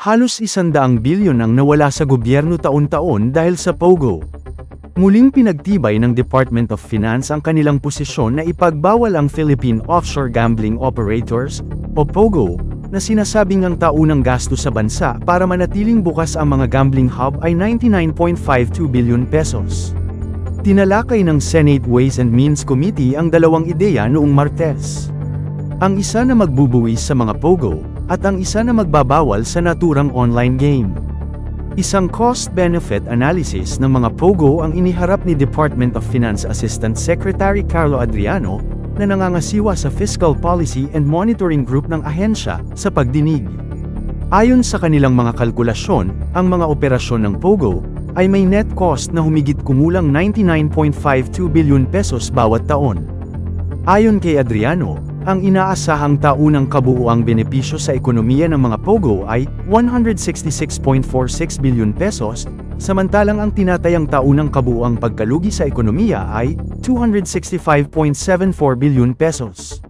Halos 100 bilyon ang nawala sa gobyerno taon-taon dahil sa POGO. Muling pinagtibay ng Department of Finance ang kanilang posisyon na ipagbawal ang Philippine Offshore Gambling Operators, o POGO, na sinasabing ang taunang gasto sa bansa para manatiling bukas ang mga gambling hub ay 99.52 billion pesos. Tinalakay ng Senate Ways and Means Committee ang dalawang ideya noong Martes. Ang isa na magbubuwis sa mga POGO, at ang isa na magbabawal sa naturang online game. Isang cost-benefit analysis ng mga POGO ang iniharap ni Department of Finance Assistant Secretary Carlo Adriano, na nangangasiwa sa Fiscal Policy and Monitoring Group ng ahensya, sa pagdinig. Ayon sa kanilang mga kalkulasyon, ang mga operasyon ng POGO ay may net cost na humigit kumulang 99.52 billion pesos bawat taon. Ayon kay Adriano, ang inaasahang taunang kabuuang benepisyo sa ekonomiya ng mga POGO ay 166.46 billion pesos, samantalang ang tinatayang taunang kabuuang pagkalugi sa ekonomiya ay 265.74 billion pesos.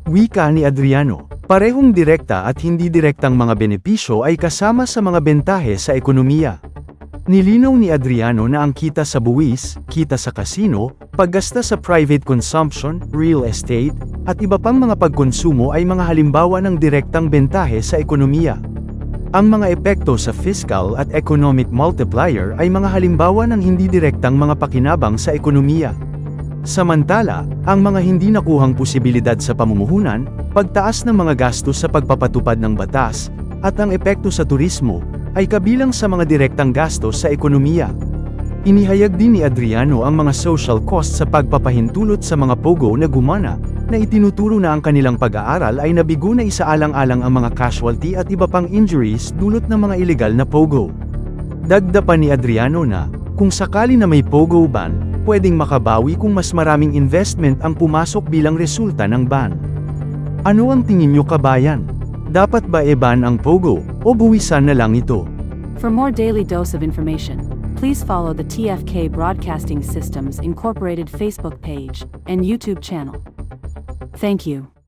Wika ni Adriano, parehong direkta at hindi direktang mga benepisyo ay kasama sa mga bentahe sa ekonomiya. Nilinaw ni Adriano na ang kita sa buwis, kita sa kasino, paggasta sa private consumption, real estate, at iba pang mga pagkonsumo ay mga halimbawa ng direktang bentahe sa ekonomiya. Ang mga epekto sa fiscal at economic multiplier ay mga halimbawa ng hindi direktang mga pakinabang sa ekonomiya. Samantala, ang mga hindi nakuhang posibilidad sa pamumuhunan, pagtaas ng mga gastos sa pagpapatupad ng batas, at ang epekto sa turismo, ay kabilang sa mga direktang gastos sa ekonomiya. Inihayag din ni Adriano ang mga social costs sa pagpapahintulot sa mga POGO na gumana, na itinuturo na ang kanilang pag-aaral ay nabigo na isaalang-alang ang mga casualty at iba pang injuries dulot ng mga ilegal na POGO. Dagdag pa ni Adriano na, kung sakali na may POGO ban, pwedeng makabawi kung mas maraming investment ang pumasok bilang resulta ng ban. Ano ang tingin nyo, kabayan? Dapat ba e-ban ang POGO, o buwisan na lang ito? For more daily dose of information, please follow the TFK Broadcasting Systems Incorporated Facebook page and YouTube channel. Thank you.